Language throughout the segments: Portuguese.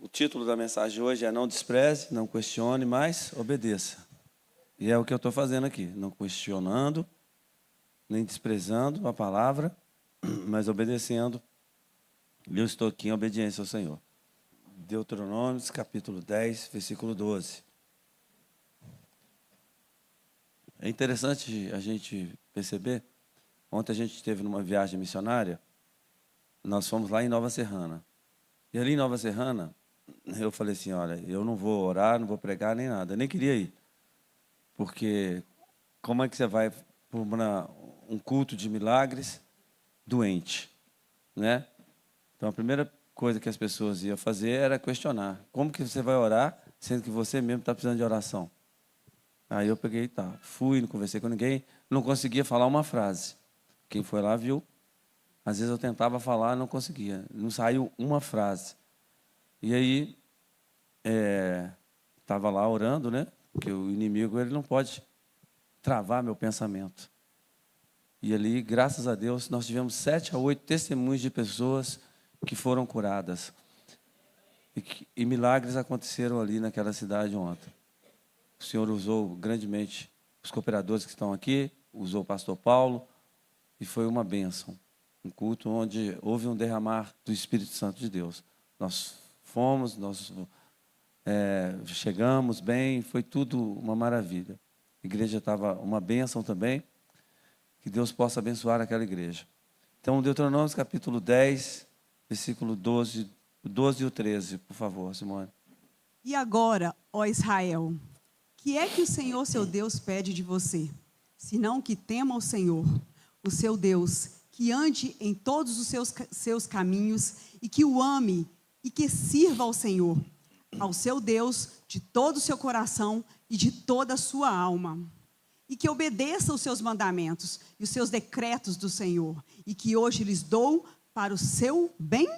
O título da mensagem de hoje é Não despreze, não questione, mas obedeça. E é o que eu estou fazendo aqui, não questionando, nem desprezando a palavra, mas obedecendo. E eu estou aqui em obediência ao Senhor. Deuteronômio, capítulo 10, versículo 12. É interessante a gente perceber, ontem a gente esteve numa viagem missionária, nós fomos lá em Nova Serrana. E ali em Nova Serrana, eu falei assim, olha, eu não vou orar, não vou pregar nem nada. Eu nem queria ir. Porque como é que você vai para um culto de milagres doente, né? Então a primeira coisa que as pessoas iam fazer era questionar. Como que você vai orar, sendo que você mesmo está precisando de oração? Aí eu peguei, tá, fui, não conversei com ninguém, não conseguia falar uma frase. Quem foi lá viu. Às vezes eu tentava falar, não conseguia. Não saiu uma frase. E aí, estava lá orando, né? Porque o inimigo ele não pode travar meu pensamento. E ali, graças a Deus, nós tivemos 7 a 8 testemunhos de pessoas que foram curadas. E milagres aconteceram ali naquela cidade ontem. O Senhor usou grandemente os cooperadores que estão aqui, usou o pastor Paulo, e foi uma bênção. Um culto onde houve um derramar do Espírito Santo de Deus. Nós fomos, chegamos bem, foi tudo uma maravilha. A igreja estava uma bênção também, que Deus possa abençoar aquela igreja. Então, Deuteronômio capítulo 10, versículo 12 e o 13, por favor, Simone. E agora, ó Israel, que é que o Senhor seu Deus pede de você? Senão que tema o Senhor, o seu Deus, que ande em todos os seus caminhos e que o ame e que sirva ao Senhor, ao seu Deus, de todo o seu coração e de toda a sua alma. E que obedeça os seus mandamentos e os seus decretos do Senhor, e que hoje lhes dou para o seu bem?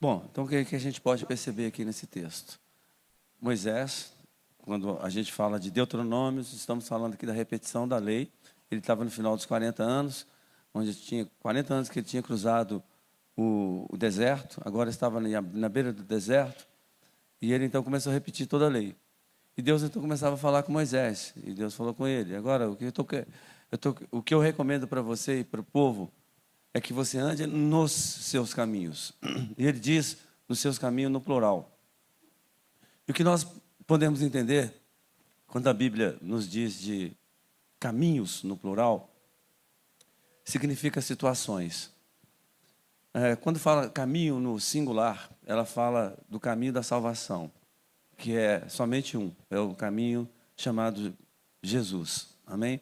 Bom, então o que a gente pode perceber aqui nesse texto? Moisés, quando a gente fala de Deuteronômios, estamos falando aqui da repetição da lei. Ele estava no final dos 40 anos, onde tinha 40 anos que ele tinha cruzado o deserto, agora estava na beira do deserto, e ele então começou a repetir toda a lei. E Deus então começava a falar com Moisés, e Deus falou com ele, agora o que eu recomendo para você e para o povo é que você ande nos seus caminhos. E ele diz nos seus caminhos no plural. E o que nós podemos entender, quando a Bíblia nos diz de caminhos no plural, significa situações. Quando fala caminho no singular, ela fala do caminho da salvação, que é somente um, é o caminho chamado Jesus, amém?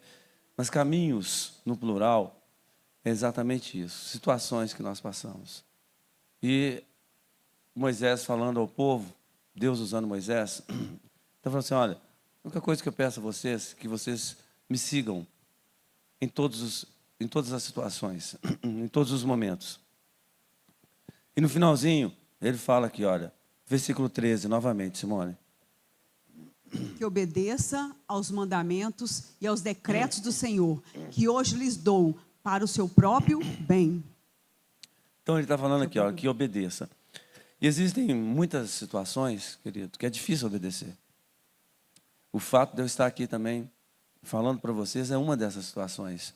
Mas caminhos no plural é exatamente isso, situações que nós passamos. E Moisés falando ao povo, Deus usando Moisés, está falando assim, olha, a única coisa que eu peço a vocês é que vocês me sigam em todas as situações, em todos os momentos. E no finalzinho, ele fala aqui, olha, versículo 13, novamente, Simone. Que obedeça aos mandamentos e aos decretos do Senhor, que hoje lhes dou para o seu próprio bem. Então ele está falando aqui, ó, que obedeça. E existem muitas situações, querido, que é difícil obedecer. O fato de eu estar aqui também falando para vocês é uma dessas situações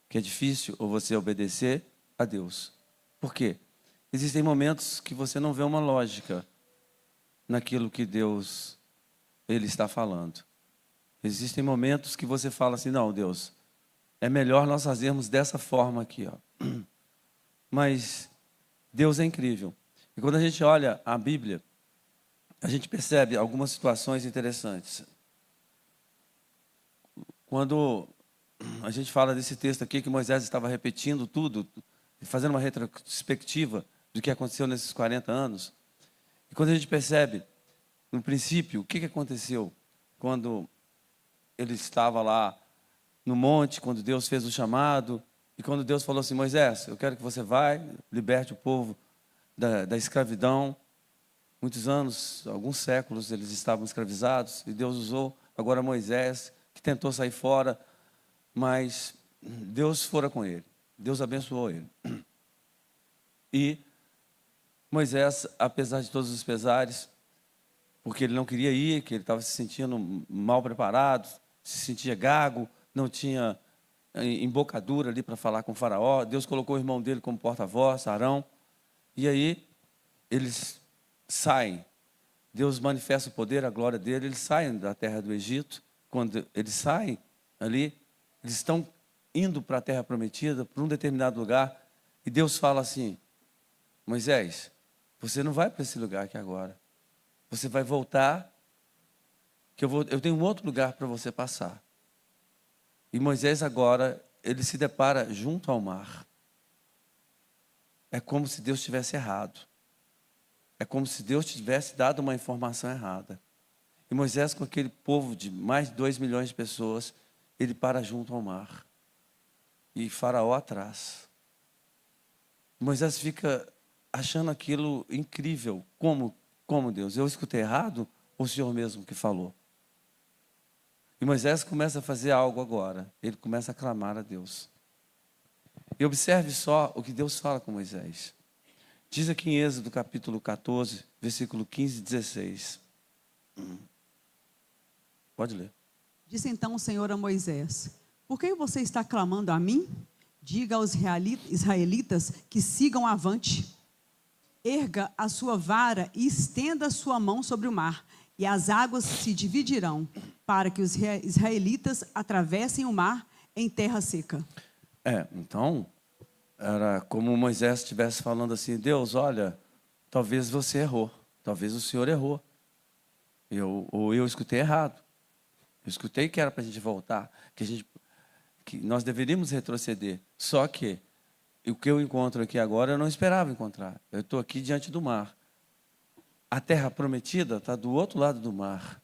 que é difícil ou você obedecer a Deus. Por quê? Existem momentos que você não vê uma lógica naquilo que Deus ele está falando. Existem momentos que você fala assim, não, Deus, é melhor nós fazermos dessa forma aqui, ó. Mas Deus é incrível. E quando a gente olha a Bíblia, a gente percebe algumas situações interessantes. Quando a gente fala desse texto aqui, que Moisés estava repetindo tudo, fazendo uma retrospectiva do que aconteceu nesses 40 anos. E quando a gente percebe, no princípio, o que aconteceu quando ele estava lá no monte, quando Deus fez o chamado, e quando Deus falou assim, Moisés, eu quero que você vá, liberte o povo da escravidão. Muitos anos, alguns séculos, eles estavam escravizados, e Deus usou agora Moisés, que tentou sair fora, mas Deus fora com ele, Deus abençoou ele. E Moisés, apesar de todos os pesares, porque ele não queria ir, que ele estava se sentindo mal preparado, se sentia gago, não tinha embocadura ali para falar com o faraó. Deus colocou o irmão dele como porta-voz, Arão. E aí eles saem. Deus manifesta o poder, a glória dele. Eles saem da terra do Egito. Quando eles saem ali, eles estão indo para a terra prometida, para um determinado lugar. E Deus fala assim: Moisés, você não vai para esse lugar aqui agora. Você vai voltar, que eu tenho um outro lugar para você passar. E Moisés agora, ele se depara junto ao mar. É como se Deus tivesse errado. É como se Deus tivesse dado uma informação errada. E Moisés, com aquele povo de mais de 2 milhões de pessoas, ele para junto ao mar. E Faraó atrás. Moisés fica achando aquilo incrível. Como Deus? Eu escutei errado ou o Senhor mesmo que falou? E Moisés começa a fazer algo agora. Ele começa a clamar a Deus. E observe só o que Deus fala com Moisés. Diz aqui em Êxodo capítulo 14, versículo 15 e 16. Pode ler. Disse então o Senhor a Moisés: por que você está clamando a mim? Diga aos israelitas que sigam avante. Erga a sua vara e estenda a sua mão sobre o mar, e as águas se dividirão, para que os israelitas atravessem o mar em terra seca. Então, era como Moisés estivesse falando assim: Deus, olha, talvez você errou, talvez o Senhor errou. Ou eu escutei errado. Eu escutei que era para a gente voltar, que nós deveríamos retroceder. Só que o que eu encontro aqui agora, eu não esperava encontrar. Eu estou aqui diante do mar. A terra prometida está do outro lado do mar.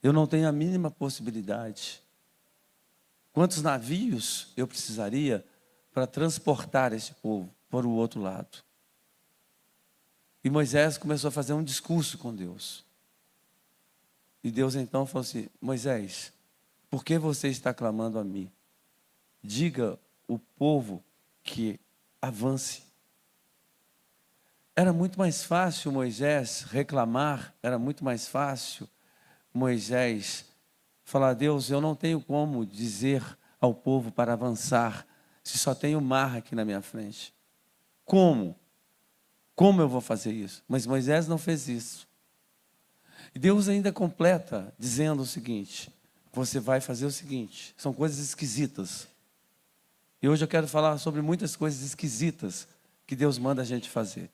Eu não tenho a mínima possibilidade. Quantos navios eu precisaria para transportar esse povo para o outro lado? E Moisés começou a fazer um discurso com Deus. E Deus então falou assim: Moisés, por que você está clamando a mim? Diga o povo que avance. Era muito mais fácil Moisés reclamar, era muito mais fácil Moisés falar: Deus, eu não tenho como dizer ao povo para avançar, se só tem o mar aqui na minha frente. Como? Como eu vou fazer isso? Mas Moisés não fez isso. E Deus ainda completa dizendo o seguinte: você vai fazer o seguinte. São coisas esquisitas. E hoje eu quero falar sobre muitas coisas esquisitas que Deus manda a gente fazer.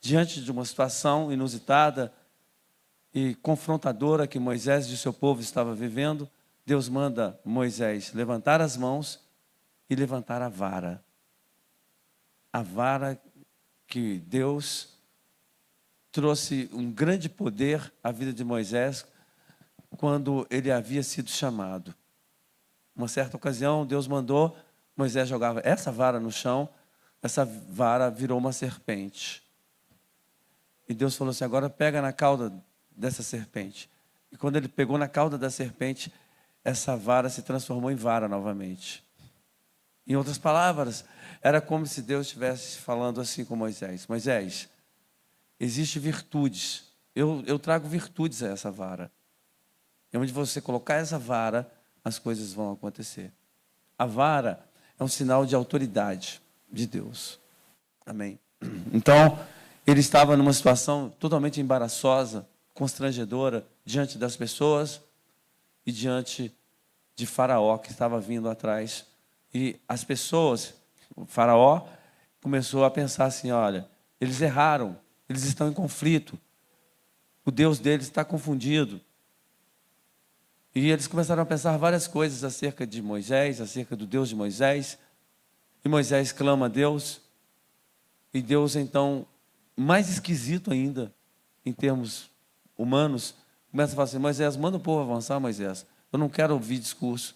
Diante de uma situação inusitada e confrontadora que Moisés e o seu povo estava vivendo, Deus manda Moisés levantar as mãos e levantar a vara. A vara que Deus trouxe um grande poder à vida de Moisés quando ele havia sido chamado. Uma certa ocasião, Deus mandou, Moisés jogava essa vara no chão, essa vara virou uma serpente. E Deus falou assim: agora pega na cauda dessa serpente. E quando ele pegou na cauda da serpente, essa vara se transformou em vara novamente. Em outras palavras, era como se Deus estivesse falando assim com Moisés: Moisés, existem virtudes. Eu trago virtudes a essa vara. E onde você colocar essa vara, as coisas vão acontecer. A vara é um sinal de autoridade de Deus. Amém. Então, ele estava numa situação totalmente embaraçosa, constrangedora, diante das pessoas e diante de Faraó, que estava vindo atrás. E as pessoas, o Faraó, começou a pensar assim: olha, eles erraram, eles estão em conflito, o Deus deles está confundido. E eles começaram a pensar várias coisas acerca de Moisés, acerca do Deus de Moisés. E Moisés clama a Deus. E Deus, então, mais esquisito ainda, em termos humanos, começa a falar assim: Moisés, manda o povo avançar, Moisés. Eu não quero ouvir discurso.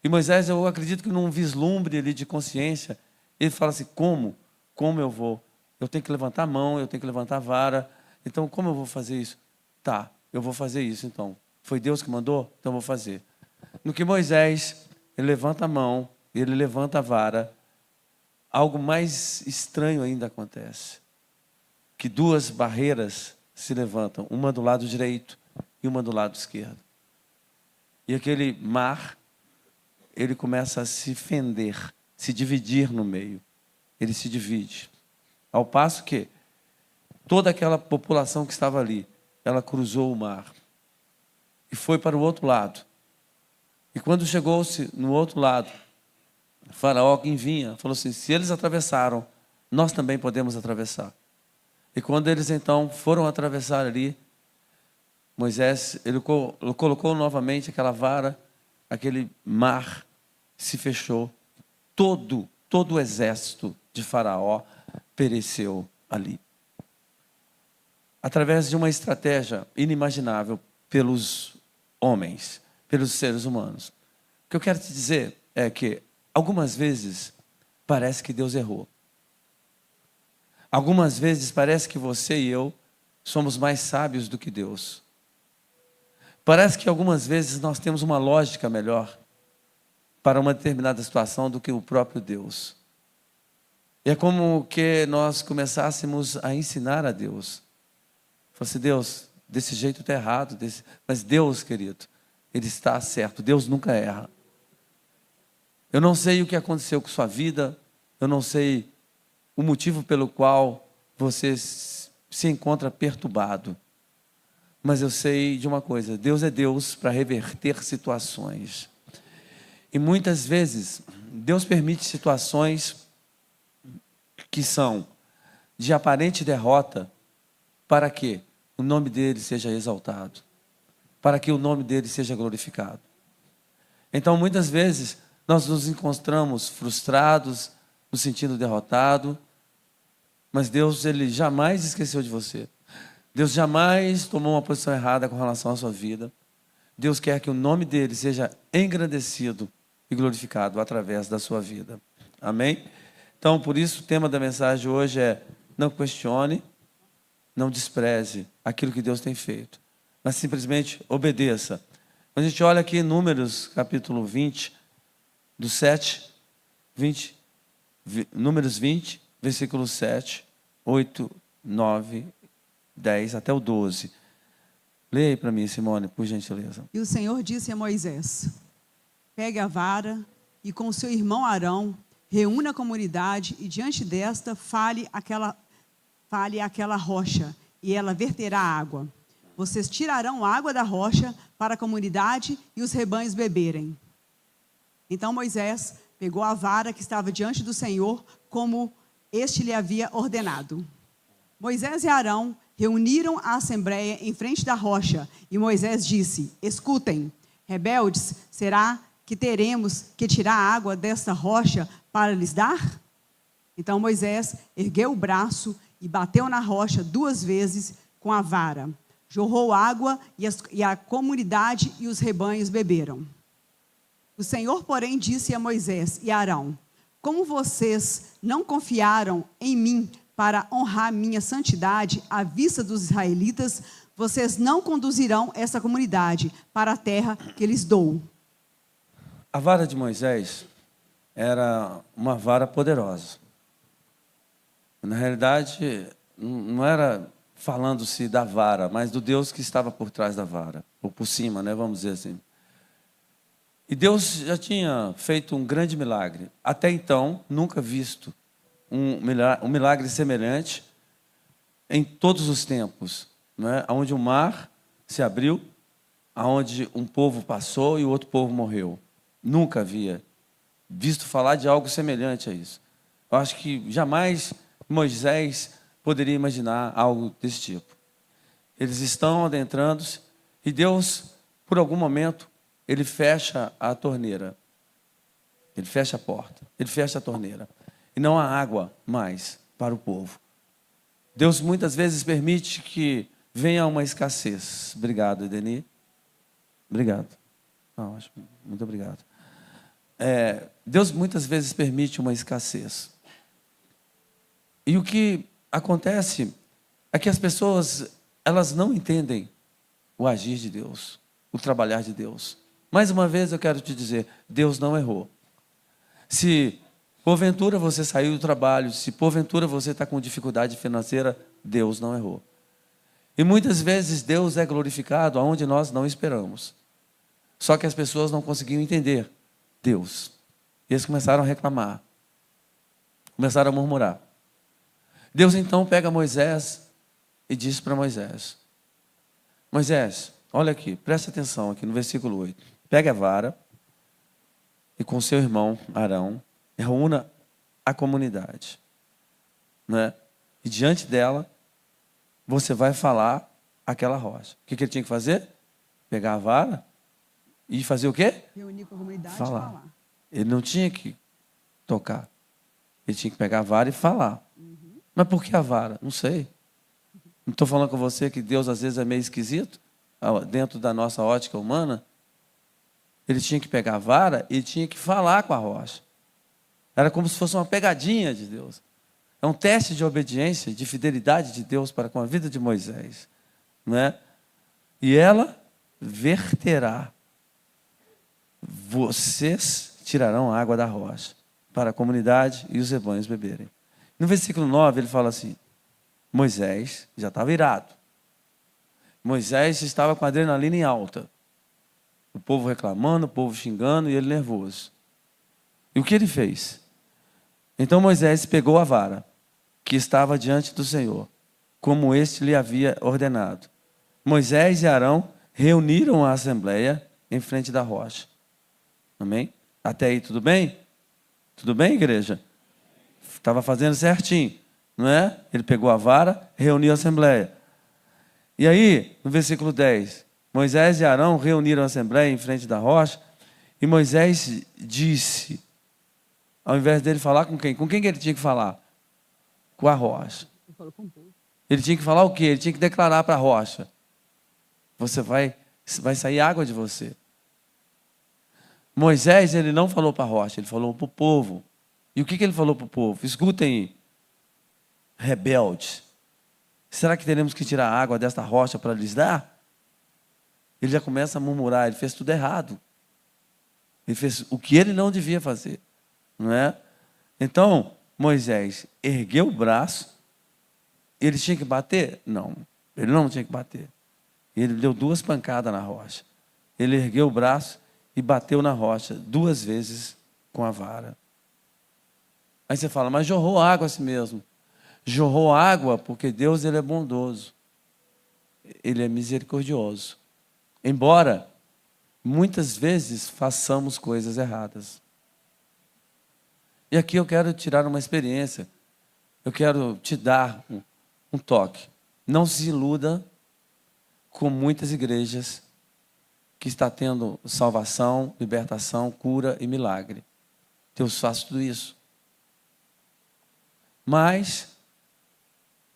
E Moisés, eu acredito que num vislumbre ali de consciência, ele fala assim: como? Como eu vou? Eu tenho que levantar a mão, eu tenho que levantar a vara. Então, como eu vou fazer isso? Tá, eu vou fazer isso então. Foi Deus que mandou? Então eu vou fazer. No que Moisés, ele levanta a mão, ele levanta a vara, algo mais estranho ainda acontece. que duas barreiras se levantam, uma do lado direito e uma do lado esquerdo. E aquele mar, ele começa a se fender, se dividir no meio. Ele se divide. Ao passo que toda aquela população que estava ali, ela cruzou o mar e foi para o outro lado. E quando chegou-se no outro lado, Faraó, quem vinha, falou assim: se eles atravessaram, nós também podemos atravessar. E quando eles então foram atravessar ali, Moisés, ele colocou novamente aquela vara, aquele mar se fechou. Todo o exército de Faraó pereceu ali. Através de uma estratégia inimaginável pelos homens, pelos seres humanos. O que eu quero te dizer é que algumas vezes parece que Deus errou. Algumas vezes parece que você e eu somos mais sábios do que Deus. Parece que algumas vezes nós temos uma lógica melhor para uma determinada situação do que o próprio Deus. E é como que nós começássemos a ensinar a Deus. Falei assim: Deus, desse jeito está errado. Mas Deus, querido, Ele está certo. Deus nunca erra. Eu não sei o que aconteceu com sua vida. Eu não sei o motivo pelo qual você se encontra perturbado. Mas eu sei de uma coisa: Deus é Deus para reverter situações. E muitas vezes, Deus permite situações que são de aparente derrota, para que o nome dele seja exaltado, para que o nome dele seja glorificado. Então, muitas vezes, nós nos encontramos frustrados, nos sentindo derrotados, mas Deus, Ele jamais esqueceu de você. Deus jamais tomou uma posição errada com relação à sua vida. Deus quer que o nome dele seja engrandecido e glorificado através da sua vida. Amém? Então, por isso, o tema da mensagem hoje é: não questione, não despreze aquilo que Deus tem feito, mas simplesmente obedeça. Quando a gente olha aqui em Números, capítulo 20, do 7, 20, Números 20, versículo 7, 8, 9, 10 até o 12. Leia aí para mim, Simone, por gentileza. E o Senhor disse a Moisés: pegue a vara e com seu irmão Arão reúna a comunidade e diante desta fale aquela rocha e ela verterá água. Vocês tirarão água da rocha para a comunidade e os rebanhos beberem. Então Moisés pegou a vara que estava diante do Senhor, como este lhe havia ordenado. Moisés e Arão reuniram a assembleia em frente da rocha, e Moisés disse: escutem, rebeldes, será que teremos que tirar a água desta rocha para lhes dar? Então Moisés ergueu o braço e bateu na rocha 2 vezes com a vara. Jorrou água e a comunidade e os rebanhos beberam. O Senhor, porém, disse a Moisés e Arão: como vocês não confiaram em mim para honrar minha santidade à vista dos israelitas, vocês não conduzirão essa comunidade para a terra que lhes dou. A vara de Moisés era uma vara poderosa. Na realidade, não era falando-se da vara, mas do Deus que estava por trás da vara, ou por cima, né, vamos dizer assim. E Deus já tinha feito um grande milagre. Até então, nunca visto um milagre semelhante em todos os tempos, né? Onde o mar se abriu, onde um povo passou e o outro povo morreu. Nunca havia visto falar de algo semelhante a isso. Eu acho que jamais Moisés poderia imaginar algo desse tipo. Eles estão adentrando-se e Deus, por algum momento, Ele fecha a torneira. Ele fecha a porta. Ele fecha a torneira. E não há água mais para o povo. Deus muitas vezes permite que venha uma escassez. Obrigado, Edeni. Obrigado. Muito obrigado. Deus muitas vezes permite uma escassez. E o que acontece é que as pessoas, elas não entendem o agir de Deus, o trabalhar de Deus. Mais uma vez eu quero te dizer, Deus não errou. Se porventura você saiu do trabalho, se porventura você está com dificuldade financeira, Deus não errou. E muitas vezes Deus é glorificado aonde nós não esperamos. Só que as pessoas não conseguiam entender Deus. E eles começaram a reclamar. Começaram a murmurar. Deus então pega Moisés e diz para Moisés: Moisés, olha aqui, presta atenção aqui no versículo 8. Pega a vara e com seu irmão Arão, reúna a comunidade. Né? E diante dela, você vai falar aquela rocha. O que ele tinha que fazer? Pegar a vara e fazer o quê? Reunir com a comunidade e Falar. falar. Ele não tinha que tocar. Ele tinha que pegar a vara e falar. Mas por que a vara? Não sei. Não estou falando com você que Deus às vezes é meio esquisito, dentro da nossa ótica humana. Ele tinha que pegar a vara e tinha que falar com a rocha. Era como se fosse uma pegadinha de Deus. É um teste de obediência, de fidelidade de Deus para com a vida de Moisés. Né? E ela verterá. Vocês tirarão a água da rocha para a comunidade e os rebanhos beberem. No versículo 9 ele fala assim, Moisés já estava irado. Moisés estava com a adrenalina em alta. O povo reclamando, o povo xingando e ele nervoso. E o que ele fez? Então Moisés pegou a vara que estava diante do Senhor, como este lhe havia ordenado. Moisés e Arão reuniram a assembleia em frente da rocha. Amém? Até aí tudo bem? Tudo bem, igreja? Estava fazendo certinho, não é? Ele pegou a vara, reuniu a assembleia. E aí, no versículo 10, Moisés e Arão reuniram a assembleia em frente da rocha, e Moisés disse, ao invés dele falar com quem? Com quem que ele tinha que falar? Com a rocha. Ele tinha que falar o quê? Ele tinha que declarar para a rocha: você vai sair água de você. Moisés, ele não falou para a rocha, ele falou para o povo. E o que ele falou para o povo? Escutem, rebeldes. Será que teremos que tirar a água desta rocha para lhes dar? Ele já começa a murmurar, ele fez tudo errado. Ele fez o que ele não devia fazer. Não é? Então, Moisés ergueu o braço. Ele tinha que bater? Não, ele não tinha que bater. Ele deu 2 pancadas na rocha. Ele ergueu o braço e bateu na rocha 2 vezes com a vara. Aí você fala, mas jorrou água assim mesmo. Jorrou água porque Deus, ele é bondoso. Ele é misericordioso. Embora muitas vezes façamos coisas erradas. E aqui eu quero tirar uma experiência. Eu quero te dar um toque. Não se iluda com muitas igrejas que está tendo salvação, libertação, cura e milagre. Deus faz tudo isso. Mas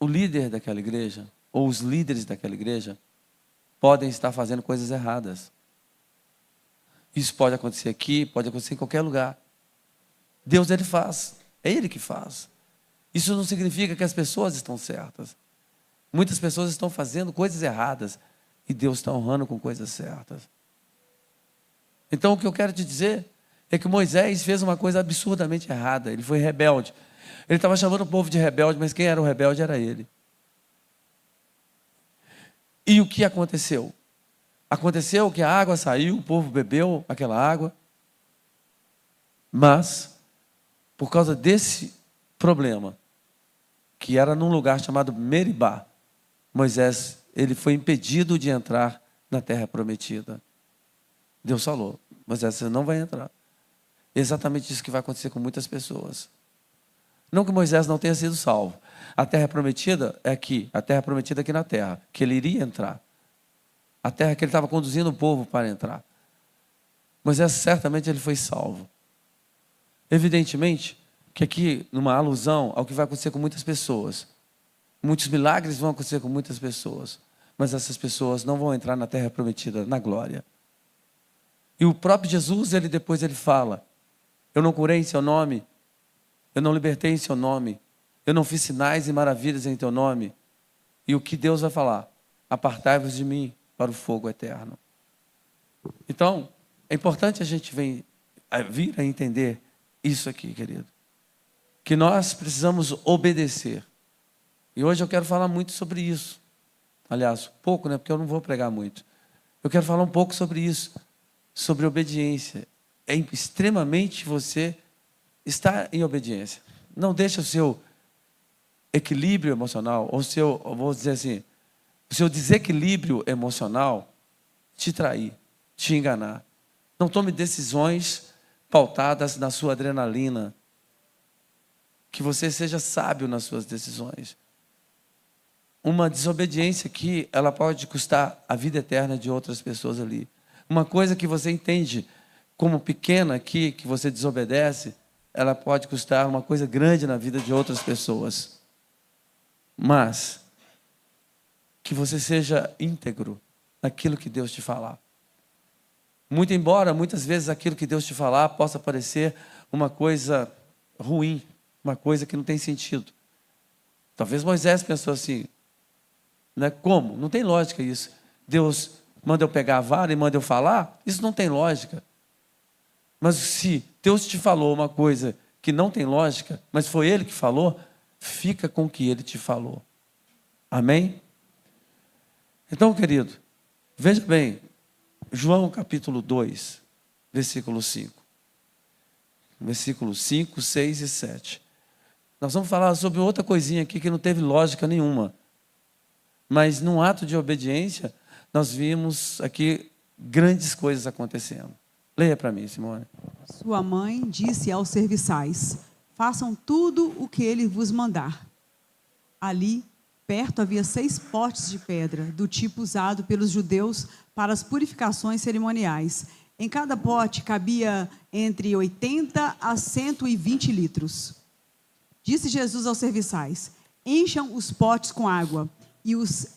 o líder daquela igreja, ou os líderes daquela igreja, podem estar fazendo coisas erradas. Isso pode acontecer aqui, pode acontecer em qualquer lugar. Deus, ele faz. É Ele que faz. Isso não significa que as pessoas estão certas. Muitas pessoas estão fazendo coisas erradas e Deus está honrando com coisas certas. Então, o que eu quero te dizer é que Moisés fez uma coisa absurdamente errada. Ele foi rebelde. Ele estava chamando o povo de rebelde, mas quem era o rebelde era ele. E o que aconteceu? Aconteceu que a água saiu, o povo bebeu aquela água, mas, por causa desse problema, que era num lugar chamado Meribá, Moisés, ele foi impedido de entrar na terra prometida. Deus falou, Moisés, você não vai entrar. Exatamente isso que vai acontecer com muitas pessoas. Não que Moisés não tenha sido salvo. A terra prometida é aqui, a terra prometida é aqui na terra, que ele iria entrar. A terra que ele estava conduzindo o povo para entrar. Moisés, certamente, ele foi salvo. Evidentemente, que aqui, numa alusão ao que vai acontecer com muitas pessoas. Muitos milagres vão acontecer com muitas pessoas. Mas essas pessoas não vão entrar na terra prometida, na glória. E o próprio Jesus, depois ele fala, eu não curei em seu nome, eu não libertei em seu nome, eu não fiz sinais e maravilhas em teu nome. E o que Deus vai falar? Apartai-vos de mim para o fogo eterno. Então, é importante a gente vir a entender isso aqui, querido. Que nós precisamos obedecer. E hoje eu quero falar muito sobre isso. Aliás, pouco, né? Porque eu não vou pregar muito. Eu quero falar um pouco sobre isso, sobre obediência. É extremamente você estar em obediência. Não deixa o seu equilíbrio emocional, ou seu, vou dizer assim, o seu desequilíbrio emocional te trair, te enganar. Não tome decisões pautadas na sua adrenalina. Que você seja sábio nas suas decisões. Uma desobediência que ela pode custar a vida eterna de outras pessoas ali. Uma coisa que você entende como pequena aqui, que você desobedece, ela pode custar uma coisa grande na vida de outras pessoas. Mas que você seja íntegro naquilo que Deus te falar. Muito embora, muitas vezes, aquilo que Deus te falar possa parecer uma coisa ruim, uma coisa que não tem sentido. Talvez Moisés pensou assim, né? Como? Não tem lógica isso. Deus manda eu pegar a vara e manda eu falar? Isso não tem lógica. Mas se Deus te falou uma coisa que não tem lógica, mas foi Ele que falou, fica com o que Ele te falou. Amém? Então, querido, veja bem, João capítulo 2, versículo 5. Versículos 5, 6 e 7. Nós vamos falar sobre outra coisinha aqui que não teve lógica nenhuma. Mas num ato de obediência, nós vimos aqui grandes coisas acontecendo. Leia para mim, Simone. Sua mãe disse aos serviçais: façam tudo o que ele vos mandar. Ali, perto, havia 6 potes de pedra, do tipo usado pelos judeus para as purificações cerimoniais. Em cada pote cabia entre 80 a 120 litros. Disse Jesus aos serviçais: encham os potes com água, e os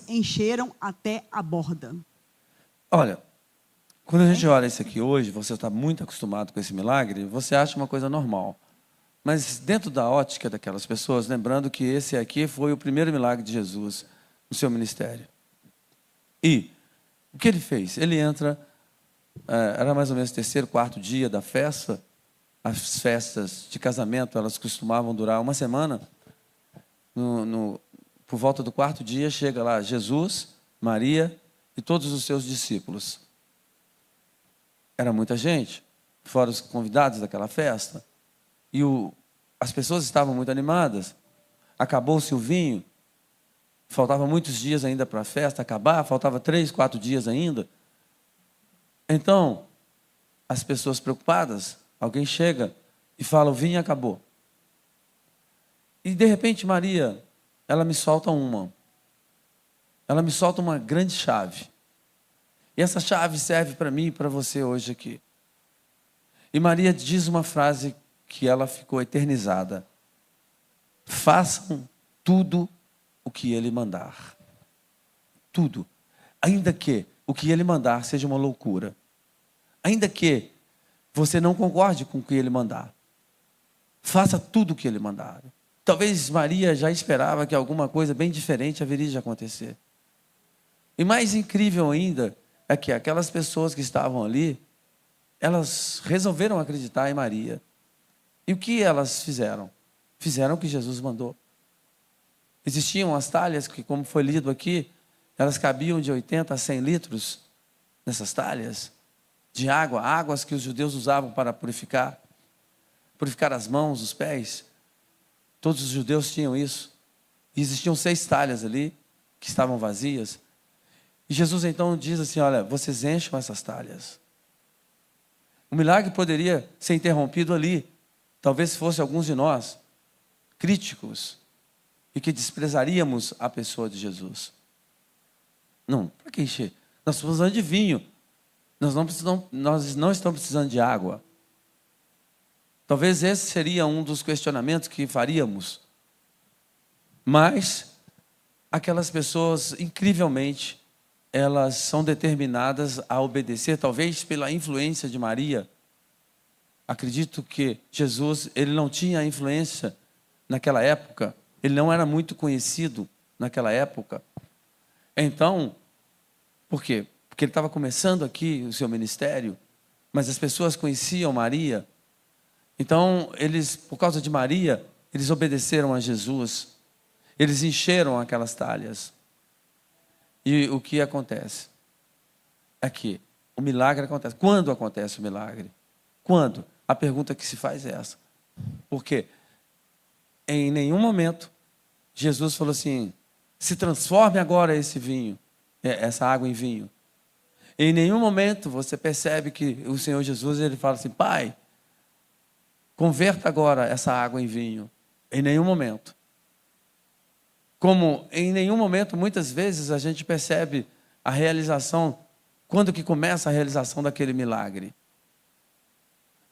encheram até a borda. Olha, quando a gente olha isso aqui hoje, você está muito acostumado com esse milagre, você acha uma coisa normal. Mas dentro da ótica daquelas pessoas, lembrando que esse aqui foi o primeiro milagre de Jesus no seu ministério. E o que ele fez? Ele entra, era mais ou menos o 3º, 4º dia da festa. As festas de casamento, elas costumavam durar uma semana. Por volta do 4º dia, chega lá Jesus, Maria e todos os seus discípulos. Era muita gente, fora os convidados daquela festa. E as pessoas estavam muito animadas. Acabou-se o vinho. Faltavam muitos dias ainda para a festa acabar. Faltava 3, 4 dias ainda. Então, as pessoas preocupadas, alguém chega e fala, o vinho acabou. E, de repente, Maria, ela me solta uma. Ela me solta uma grande chave. E essa chave serve para mim e para você hoje aqui. E Maria diz uma frase que ela ficou eternizada. Façam tudo o que Ele mandar. Tudo. Ainda que o que Ele mandar seja uma loucura. Ainda que você não concorde com o que Ele mandar. Faça tudo o que Ele mandar. Talvez Maria já esperava que alguma coisa bem diferente haveria de acontecer. E mais incrível ainda é que aquelas pessoas que estavam ali, elas resolveram acreditar em Maria. E o que elas fizeram? Fizeram o que Jesus mandou. Existiam as talhas que, como foi lido aqui, elas cabiam de 80 a 100 litros nessas talhas de água, águas que os judeus usavam para purificar as mãos, os pés. Todos os judeus tinham isso. E existiam 6 talhas ali, que estavam vazias. E Jesus então diz assim, olha, vocês enchem essas talhas. O milagre poderia ser interrompido ali. Talvez fosse alguns de nós, críticos, e que desprezaríamos a pessoa de Jesus. Não, para que encher? Nós estamos precisando de vinho. Nós não estamos precisando de água. Talvez esse seria um dos questionamentos que faríamos. Mas aquelas pessoas, incrivelmente, elas são determinadas a obedecer, talvez pela influência de Maria. Acredito que Jesus, ele não tinha influência naquela época, ele não era muito conhecido naquela época. Então, por quê? Porque ele estava começando aqui o seu ministério, mas as pessoas conheciam Maria. Então, eles, por causa de Maria, eles obedeceram a Jesus, eles encheram aquelas talhas. E o que acontece? É que o milagre acontece. Quando acontece o milagre? Quando? A pergunta que se faz é essa. Porque em nenhum momento Jesus falou assim: se transforme agora esse vinho, essa água em vinho. Em nenhum momento você percebe que o Senhor Jesus, ele fala assim: Pai, converta agora essa água em vinho. Em nenhum momento. Como em nenhum momento, muitas vezes, a gente percebe a realização, quando que começa a realização daquele milagre.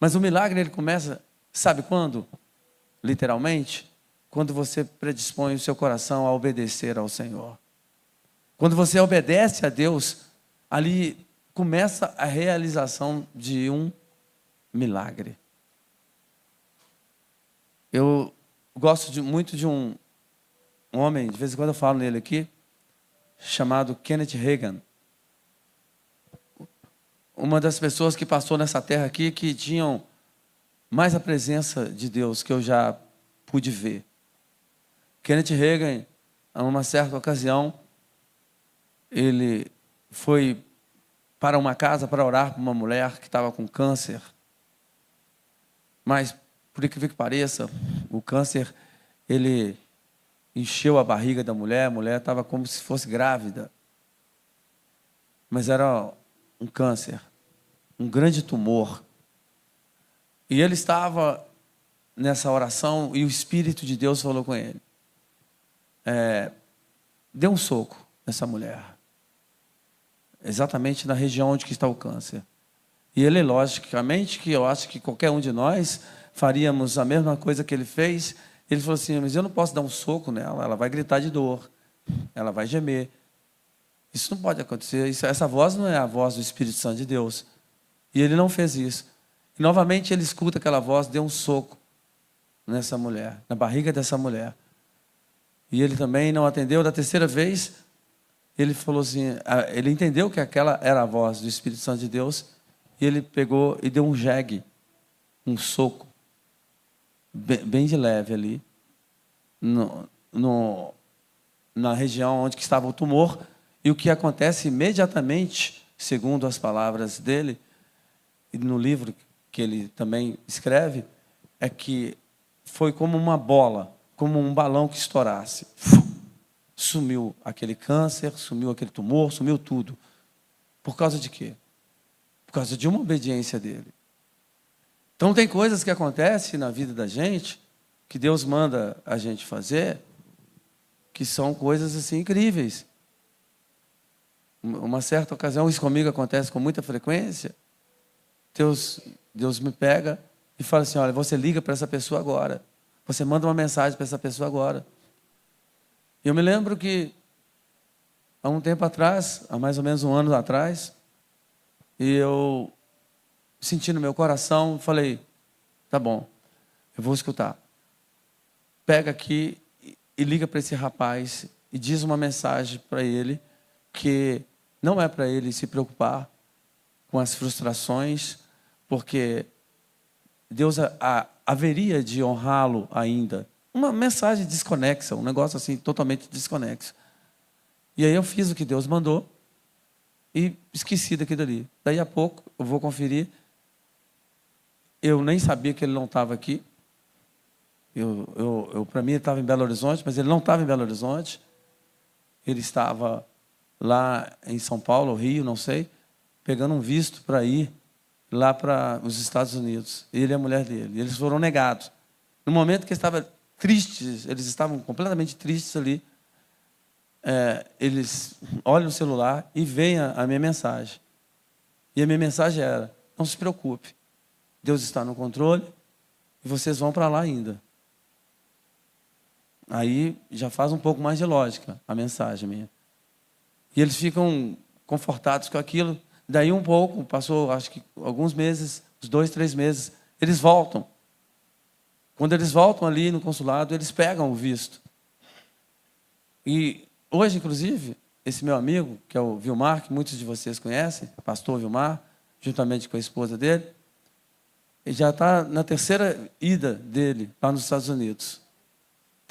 Mas o milagre, ele começa, sabe quando? Literalmente, quando você predispõe o seu coração a obedecer ao Senhor. Quando você obedece a Deus, ali começa a realização de um milagre. Eu gosto muito de um homem, de vez em quando eu falo nele aqui, chamado Kenneth Hagin. Uma das pessoas que passou nessa terra aqui que tinham mais a presença de Deus que eu já pude ver. Kenneth Hagin, a uma certa ocasião, ele foi para uma casa para orar por uma mulher que estava com câncer. Mas, por incrível que pareça, o câncer, ele encheu a barriga da mulher, a mulher estava como se fosse grávida. Mas era um câncer, um grande tumor. E ele estava nessa oração e o Espírito de Deus falou com ele: dê um soco nessa mulher, exatamente na região onde que está o câncer. E ele, logicamente, que eu acho que qualquer um de nós faríamos a mesma coisa que ele fez. Ele falou assim: mas eu não posso dar um soco nela, ela vai gritar de dor, ela vai gemer. Isso não pode acontecer, essa voz não é a voz do Espírito Santo de Deus. E ele não fez isso. E novamente ele escuta aquela voz, deu um soco nessa mulher, na barriga dessa mulher. E ele também não atendeu. Da terceira vez, ele falou assim, ele entendeu que aquela era a voz do Espírito Santo de Deus, e ele pegou e deu um jegue, um soco, bem de leve ali, na região onde que estava o tumor. E o que acontece imediatamente, segundo as palavras dele, e no livro que ele também escreve, é que foi como uma bola, como um balão que estourasse. Sumiu aquele câncer, sumiu aquele tumor, sumiu tudo. Por causa de quê? Por causa de uma obediência dele. Então tem coisas que acontecem na vida da gente, que Deus manda a gente fazer, que são coisas assim incríveis. Uma certa ocasião, isso comigo acontece com muita frequência. Deus me pega e fala assim: olha, você liga para essa pessoa agora. Você manda uma mensagem para essa pessoa agora. E eu me lembro que, há um tempo atrás, há mais ou menos um ano atrás, e eu senti no meu coração, falei: tá bom, eu vou escutar. Pega aqui e liga para esse rapaz e diz uma mensagem para ele, que não é para ele se preocupar com as frustrações, porque Deus haveria de honrá-lo ainda. Uma mensagem desconexa, um negócio assim totalmente desconexo. E aí eu fiz o que Deus mandou e esqueci daquilo ali. Daí a pouco eu vou conferir. Eu nem sabia que ele não estava aqui. Para mim ele estava em Belo Horizonte, mas ele não estava em Belo Horizonte. Ele estava lá em São Paulo, Rio, não sei, pegando um visto para ir lá para os Estados Unidos. Ele e a mulher dele. Eles foram negados. No momento que estavam tristes, eles estavam completamente tristes ali, eles olham o celular e veem a minha mensagem. E a minha mensagem era: não se preocupe, Deus está no controle e vocês vão para lá ainda. Aí já faz um pouco mais de lógica a mensagem minha. E eles ficam confortados com aquilo. Daí um pouco, passou acho que alguns meses, uns 2, 3 meses, eles voltam. Quando eles voltam ali no consulado, eles pegam o visto. E hoje, inclusive, esse meu amigo, que é o Vilmar, que muitos de vocês conhecem, pastor Vilmar, juntamente com a esposa dele, ele já está na terceira ida dele lá nos Estados Unidos.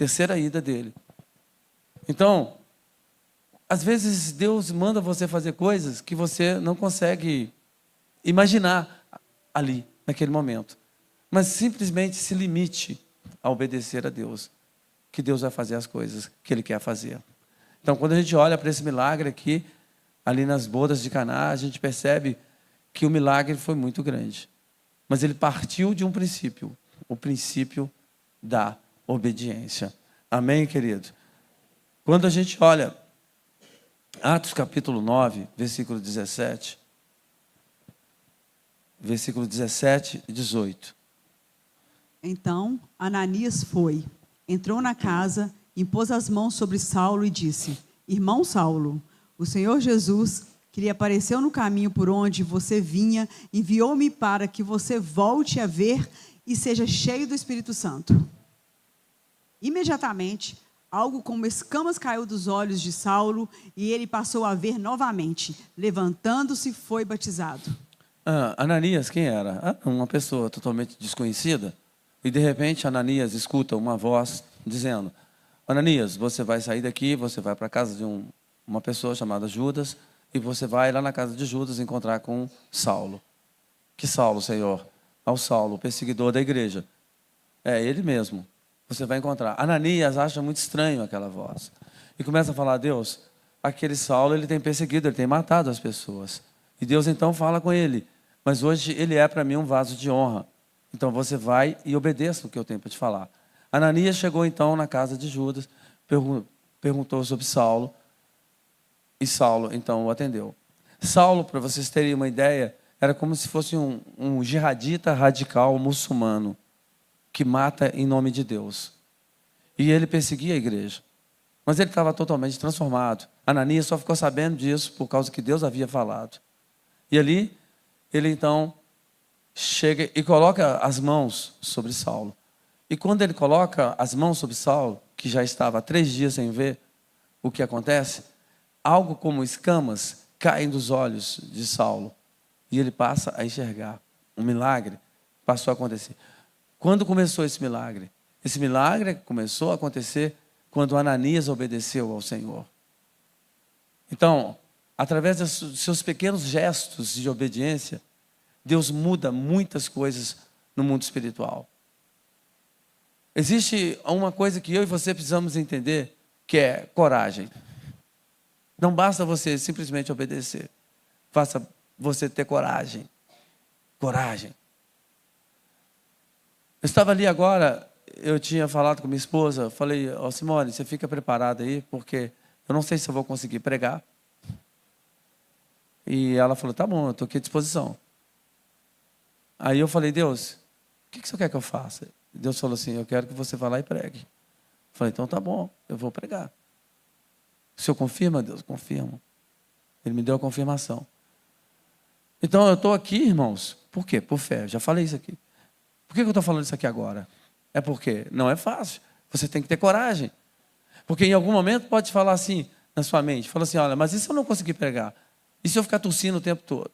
terceira ida dele. Então, às vezes Deus manda você fazer coisas que você não consegue imaginar ali, naquele momento. Mas simplesmente se limite a obedecer a Deus, que Deus vai fazer as coisas que Ele quer fazer. Então, quando a gente olha para esse milagre aqui, ali nas bodas de Caná, a gente percebe que o milagre foi muito grande. Mas ele partiu de um princípio, o princípio da obediência. Amém, querido? Quando a gente olha Atos capítulo 9, versículo 17, versículo 17 e 18. Então Ananias foi, entrou na casa, impôs as mãos sobre Saulo e disse: Irmão Saulo, o Senhor Jesus, que lhe apareceu no caminho por onde você vinha, enviou-me para que você volte a ver e seja cheio do Espírito Santo. Imediatamente, algo como escamas caiu dos olhos de Saulo e ele passou a ver novamente. Levantando-se, foi batizado. Ananias, quem era? Uma pessoa totalmente desconhecida. E de repente Ananias escuta uma voz dizendo: Ananias, você vai sair daqui, você vai para a casa de uma pessoa chamada Judas, e você vai lá na casa de Judas encontrar com Saulo. Que Saulo, Senhor? Ao Saulo, perseguidor da igreja. É ele mesmo. Você vai encontrar. Ananias acha muito estranho aquela voz. E começa a falar: Deus, aquele Saulo, ele tem perseguido, ele tem matado as pessoas. E Deus então fala com ele: mas hoje ele é para mim um vaso de honra. Então você vai e obedeça o que eu tenho para te falar. Ananias chegou então na casa de Judas, perguntou sobre Saulo, e Saulo então o atendeu. Saulo, para vocês terem uma ideia, era como se fosse um jihadita radical muçulmano, que mata em nome de Deus. E ele perseguia a igreja. Mas ele estava totalmente transformado. Ananias só ficou sabendo disso por causa que Deus havia falado. E ali, ele então chega e coloca as mãos sobre Saulo. E quando ele coloca as mãos sobre Saulo, que já estava há 3 dias sem ver, o que acontece? Algo como escamas caem dos olhos de Saulo. E ele passa a enxergar. Um milagre passou a acontecer. Quando começou esse milagre? Esse milagre começou a acontecer quando Ananias obedeceu ao Senhor. Então, através dos seus pequenos gestos de obediência, Deus muda muitas coisas no mundo espiritual. Existe uma coisa que eu e você precisamos entender, que é coragem. Não basta você simplesmente obedecer. Faça você ter coragem. Coragem. Eu estava ali agora, eu tinha falado com minha esposa, falei: Simone, você fica preparada aí, porque eu não sei se eu vou conseguir pregar. E ela falou: tá bom, eu estou aqui à disposição. Aí eu falei: Deus, o que você quer que eu faça? Deus falou assim: eu quero que você vá lá e pregue. Eu falei: então tá bom, eu vou pregar. O Senhor confirma, Deus? Confirma. Ele me deu a confirmação. Então eu estou aqui, irmãos, por quê? Por fé, já falei isso aqui. Por que eu estou falando isso aqui agora? É porque não é fácil. Você tem que ter coragem. Porque em algum momento pode falar assim na sua mente, fala assim: olha, mas e se eu não conseguir pregar? E se eu ficar tossindo o tempo todo?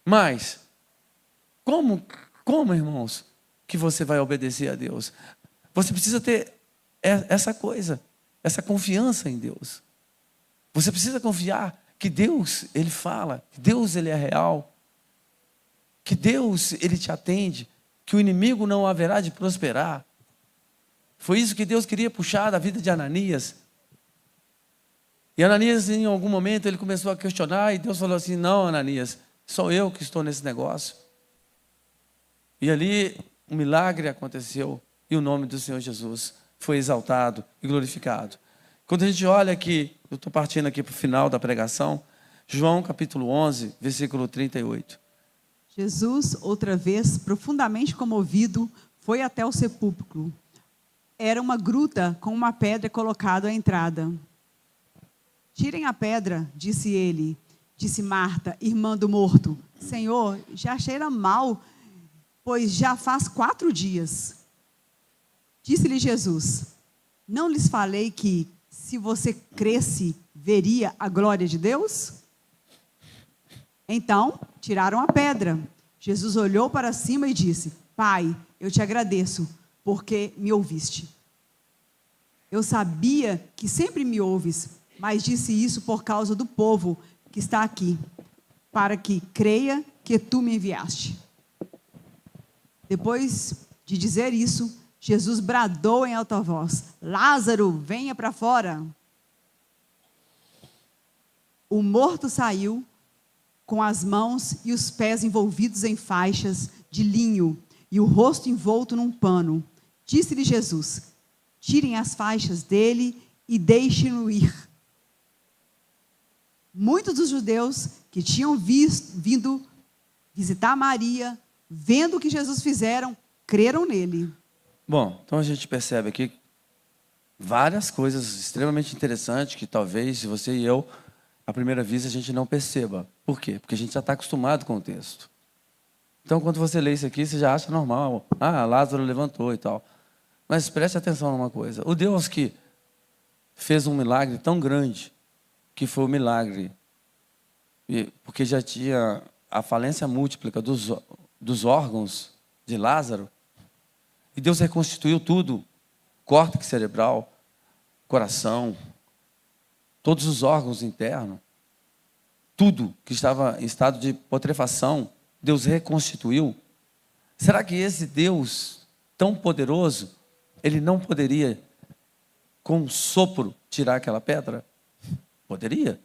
Mas, como, irmãos, que você vai obedecer a Deus? Você precisa ter essa coisa, essa confiança em Deus. Você precisa confiar que Deus, Ele fala, que Deus, Ele é real, que Deus, Ele te atende, que o inimigo não haverá de prosperar. Foi isso que Deus queria puxar da vida de Ananias. E Ananias, em algum momento, ele começou a questionar, e Deus falou assim: não, Ananias, sou eu que estou nesse negócio. E ali um milagre aconteceu e o nome do Senhor Jesus foi exaltado e glorificado. Quando a gente olha aqui, eu estou partindo aqui para o final da pregação, João capítulo 11, versículo 38. Jesus, outra vez, profundamente comovido, foi até o sepulcro. Era uma gruta com uma pedra colocada à entrada. Tirem a pedra, disse ele. Disse Marta, irmã do morto: Senhor, já cheira mal, pois já faz 4 dias. Disse-lhe Jesus: não lhes falei que, se você cresce, veria a glória de Deus? Então, tiraram a pedra. Jesus olhou para cima e disse: Pai, eu te agradeço, porque me ouviste. Eu sabia que sempre me ouves, mas disse isso por causa do povo que está aqui, para que creia que tu me enviaste. Depois de dizer isso, Jesus bradou em alta voz: Lázaro, venha para fora. O morto saiu com as mãos e os pés envolvidos em faixas de linho e o rosto envolto num pano. Disse-lhe Jesus: tirem as faixas dele e deixem-no ir. Muitos dos judeus que tinham vindo visitar Maria, vendo o que Jesus fizeram, creram nele. Bom, então a gente percebe aqui várias coisas extremamente interessantes que talvez você e eu, à primeira vista, a gente não perceba. Por quê? Porque a gente já está acostumado com o texto. Então, quando você lê isso aqui, você já acha normal. Ah, Lázaro levantou e tal. Mas preste atenção numa coisa. O Deus que fez um milagre tão grande, que foi o milagre, porque já tinha a falência múltipla dos órgãos de Lázaro, e Deus reconstituiu tudo, córtex cerebral, coração, todos os órgãos internos, tudo que estava em estado de putrefação, Deus reconstituiu. Será que esse Deus tão poderoso, ele não poderia, com um sopro, tirar aquela pedra? Poderia.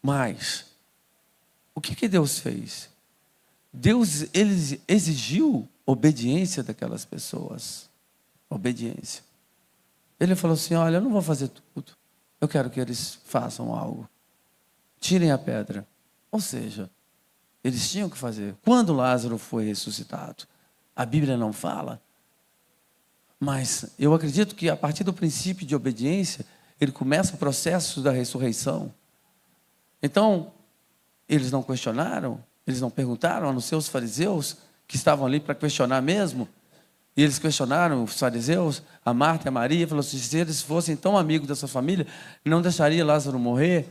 Mas, o que Deus fez? Deus, ele exigiu obediência daquelas pessoas. Obediência. Ele falou assim: olha, eu não vou fazer tudo. Eu quero que eles façam algo. Tirem a pedra. Ou seja, eles tinham que fazer. Quando Lázaro foi ressuscitado, a Bíblia não fala. Mas eu acredito que a partir do princípio de obediência, ele começa o processo da ressurreição. Então, eles não questionaram, eles não perguntaram a não ser os fariseus, que estavam ali para questionar mesmo. E eles questionaram os fariseus, a Marta e a Maria, falaram assim: se eles fossem tão amigos dessa família, não deixaria Lázaro morrer?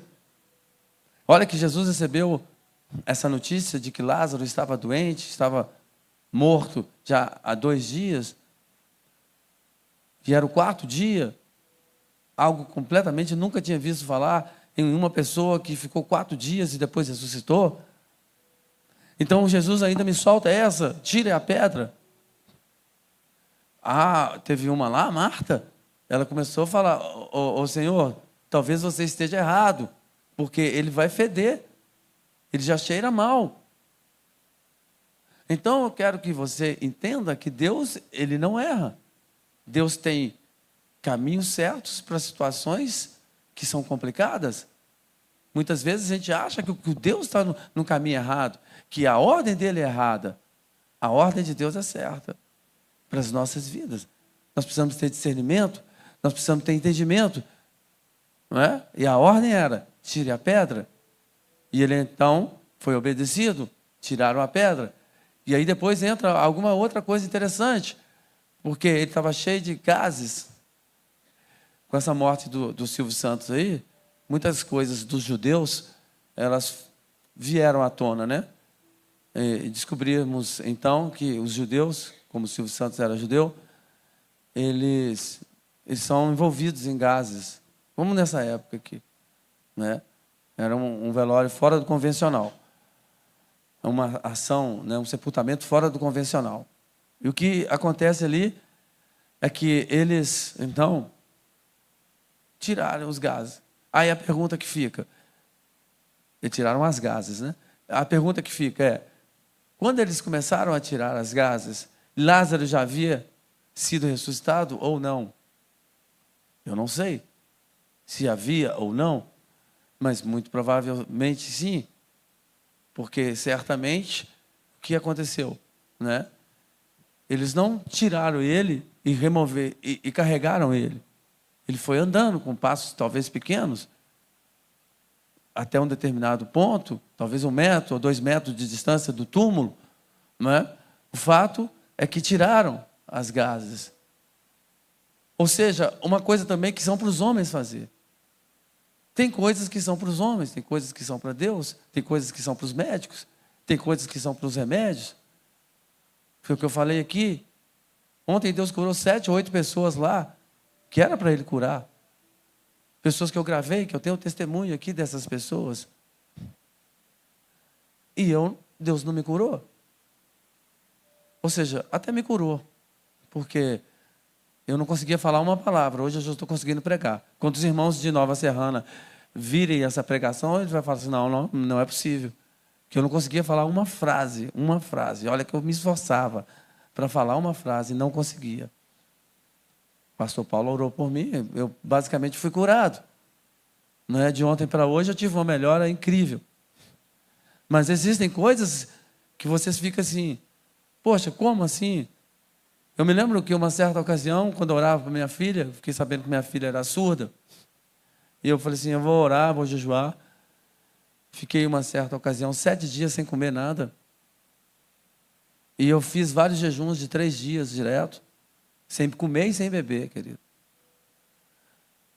Olha que Jesus recebeu essa notícia de que Lázaro estava doente, estava morto já há 2 dias, e era o 4º dia, algo completamente nunca tinha visto falar em uma pessoa que ficou 4 dias e depois ressuscitou. Então Jesus ainda me solta essa: tire a pedra. Ah, teve uma lá, Marta, ela começou a falar: ô Senhor, talvez você esteja errado, porque ele vai feder, ele já cheira mal. Então eu quero que você entenda que Deus, ele não erra. Deus tem caminhos certos para situações que são complicadas. Muitas vezes a gente acha que Deus está no caminho errado, que a ordem dele é errada. A ordem de Deus é certa para as nossas vidas. Nós precisamos ter discernimento, nós precisamos ter entendimento, não é? E a ordem era: tire a pedra. E ele então foi obedecido, tiraram a pedra. E aí depois entra alguma outra coisa interessante, porque ele estava cheio de gases. Com essa morte do Silvio Santos aí, muitas coisas dos judeus, elas vieram à tona, né? E descobrimos então que os judeus, como o Silvio Santos era judeu, eles são envolvidos em gases, como nessa época aqui, né? Era um velório fora do convencional, uma ação, né? Um sepultamento fora do convencional. E o que acontece ali é que eles, então, tiraram os gases. Aí a pergunta que fica, eles tiraram as gases, né? A pergunta que fica é: quando eles começaram a tirar as gases, Lázaro já havia sido ressuscitado ou não? Eu não sei se havia ou não, mas muito provavelmente sim, porque certamente o que aconteceu, né? Eles não tiraram ele e remover e carregaram ele. Ele foi andando com passos talvez pequenos até um determinado ponto, talvez 1 metro ou 2 metros de distância do túmulo, não é? O fato é que tiraram as gases. Ou seja, uma coisa também que são para os homens fazer. Tem coisas que são para os homens, tem coisas que são para Deus, tem coisas que são para os médicos, tem coisas que são para os remédios. Foi o que eu falei aqui. Ontem Deus curou 7 ou 8 pessoas lá, que era para Ele curar. Pessoas que eu gravei, que eu tenho testemunho aqui dessas pessoas. E Deus não me curou. Ou seja, até me curou. Porque eu não conseguia falar uma palavra. Hoje eu já estou conseguindo pregar. Quando os irmãos de Nova Serrana virem essa pregação, eles vão falar assim, não é possível. Que eu não conseguia falar uma frase. Olha que eu me esforçava para falar uma frase e não conseguia. O pastor Paulo orou por mim, eu basicamente fui curado. Não é? De ontem para hoje eu tive uma melhora incrível. Mas existem coisas que vocês ficam assim, poxa, como assim? Eu me lembro que uma certa ocasião, quando eu orava para minha filha, fiquei sabendo que minha filha era surda, e eu falei assim, eu vou orar, vou jejuar. Fiquei uma certa ocasião, 7 dias sem comer nada. E eu fiz vários jejuns de 3 dias direto, sem comer e sem beber, querido.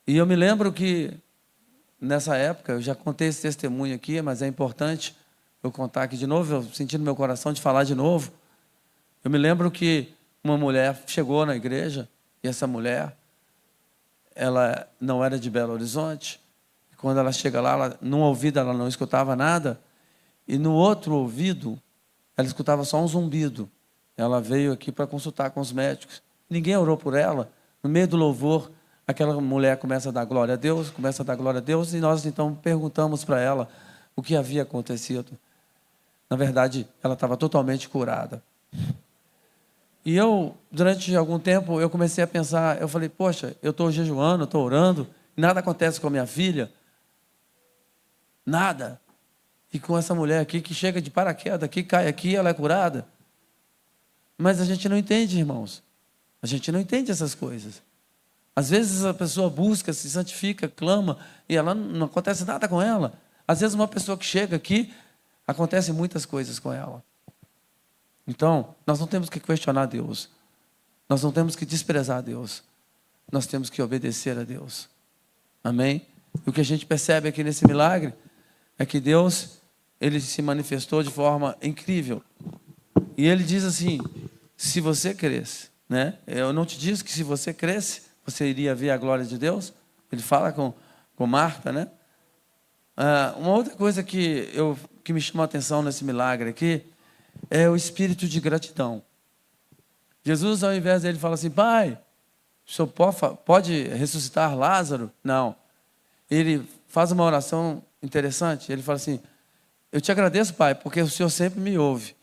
E eu me lembro que, nessa época, eu já contei esse testemunho aqui, mas é importante eu contar aqui de novo, eu senti no meu coração de falar de novo. Eu me lembro que uma mulher chegou na igreja, e essa mulher, ela não era de Belo Horizonte. E quando ela chega lá, num ouvido ela não escutava nada, e no outro ouvido, ela escutava só um zumbido. Ela veio aqui para consultar com os médicos. Ninguém orou por ela. No meio do louvor, aquela mulher começa a dar glória a Deus, e nós então perguntamos para ela o que havia acontecido. Na verdade, ela estava totalmente curada. E eu, durante algum tempo, eu comecei a pensar, eu falei, poxa, eu estou jejuando, estou orando, nada acontece com a minha filha. Nada. E com essa mulher aqui que chega de paraquedas, que cai aqui, ela é curada. Mas a gente não entende, irmãos. A gente não entende essas coisas. Às vezes a pessoa busca, se santifica, clama, e ela não acontece nada com ela. Às vezes uma pessoa que chega aqui, acontecem muitas coisas com ela. Então, nós não temos que questionar Deus. Nós não temos que desprezar Deus. Nós temos que obedecer a Deus. Amém? E o que a gente percebe aqui nesse milagre é que Deus, Ele se manifestou de forma incrível. E Ele diz assim, se você cresce, né? Eu não te disse que se você cresce, você iria ver a glória de Deus? Ele fala com Marta, né? Uma outra coisa que me chamou a atenção nesse milagre aqui é o espírito de gratidão. Jesus, ao invés dele, fala assim, Pai, o Senhor pode ressuscitar Lázaro? Não. Ele faz uma oração interessante. Ele fala assim, eu te agradeço, Pai, porque o Senhor sempre me ouve.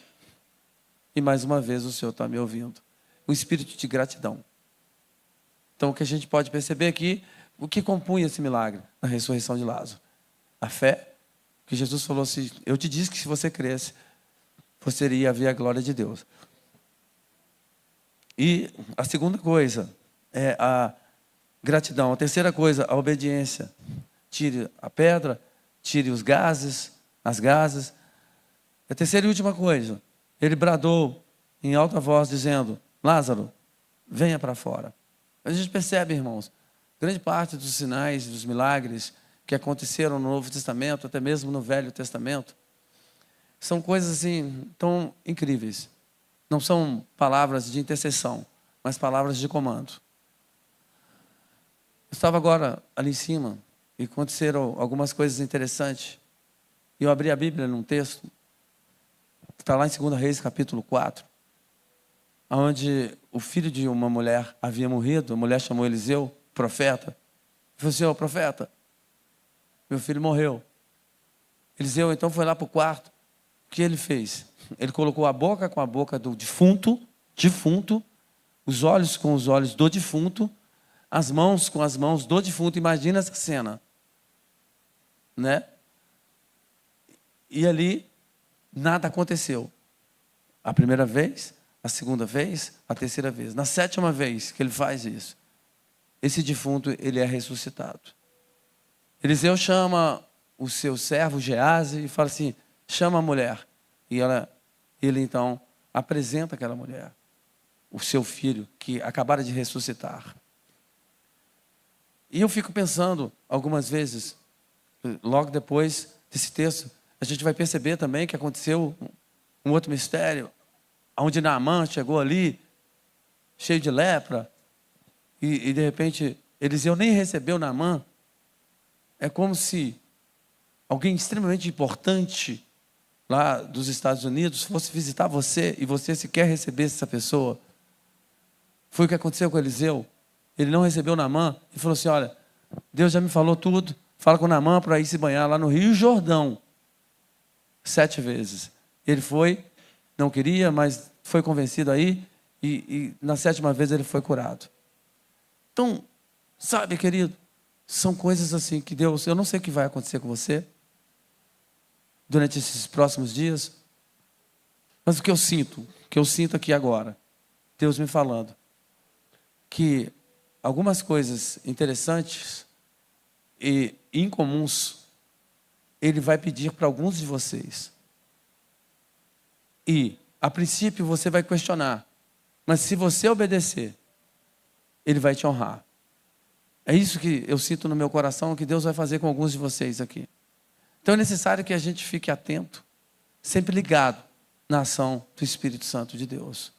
E mais uma vez o Senhor está me ouvindo. Um espírito de gratidão. Então, o que a gente pode perceber aqui, o que compunha esse milagre na ressurreição de Lázaro? A fé, que Jesus falou assim, eu te disse que se você cresce, você iria ver a glória de Deus. E a segunda coisa é a gratidão. A terceira coisa, a obediência. Tire a pedra, tire os gases, as gases. A terceira e última coisa, ele bradou em alta voz, dizendo, Lázaro, venha para fora. A gente percebe, irmãos, grande parte dos sinais, dos milagres que aconteceram no Novo Testamento, até mesmo no Velho Testamento, são coisas assim tão incríveis. Não são palavras de intercessão, mas palavras de comando. Eu estava agora ali em cima e aconteceram algumas coisas interessantes. E eu abri a Bíblia num texto, que está lá em 2 Reis, capítulo 4, onde o filho de uma mulher havia morrido, a mulher chamou Eliseu, profeta, e falou assim, profeta, meu filho morreu. Eliseu então foi lá para o quarto. O que ele fez? Ele colocou a boca com a boca do defunto, os olhos com os olhos do defunto, as mãos com as mãos do defunto. Imagina essa cena, né? E ali nada aconteceu. A primeira vez, a segunda vez, a terceira vez. Na 7ª vez que ele faz isso, esse defunto ele é ressuscitado. Eliseu chama o seu servo Geazi e fala assim, chama a mulher. E ele então apresenta aquela mulher, o seu filho, que acabara de ressuscitar. E eu fico pensando, algumas vezes, logo depois desse texto, a gente vai perceber também que aconteceu um outro mistério, onde Naamã chegou ali, cheio de lepra, e de repente Eliseu nem recebeu Naamã. É como se alguém extremamente importante lá dos Estados Unidos fosse visitar você e você sequer recebesse essa pessoa. Foi o que aconteceu com Eliseu. Ele não recebeu Naamã e falou assim: olha, Deus já me falou tudo, fala com Naamã para ir se banhar lá no Rio Jordão 7 vezes. Ele foi, não queria, mas foi convencido aí, e na 7ª vez ele foi curado. Então, sabe, querido, são coisas assim que Deus, eu não sei o que vai acontecer com você durante esses próximos dias, mas o que eu sinto aqui agora, Deus me falando, que algumas coisas interessantes e incomuns, Ele vai pedir para alguns de vocês. E, a princípio, você vai questionar, mas se você obedecer, Ele vai te honrar. É isso que eu sinto no meu coração, que Deus vai fazer com alguns de vocês aqui. Então é necessário que a gente fique atento, sempre ligado na ação do Espírito Santo de Deus.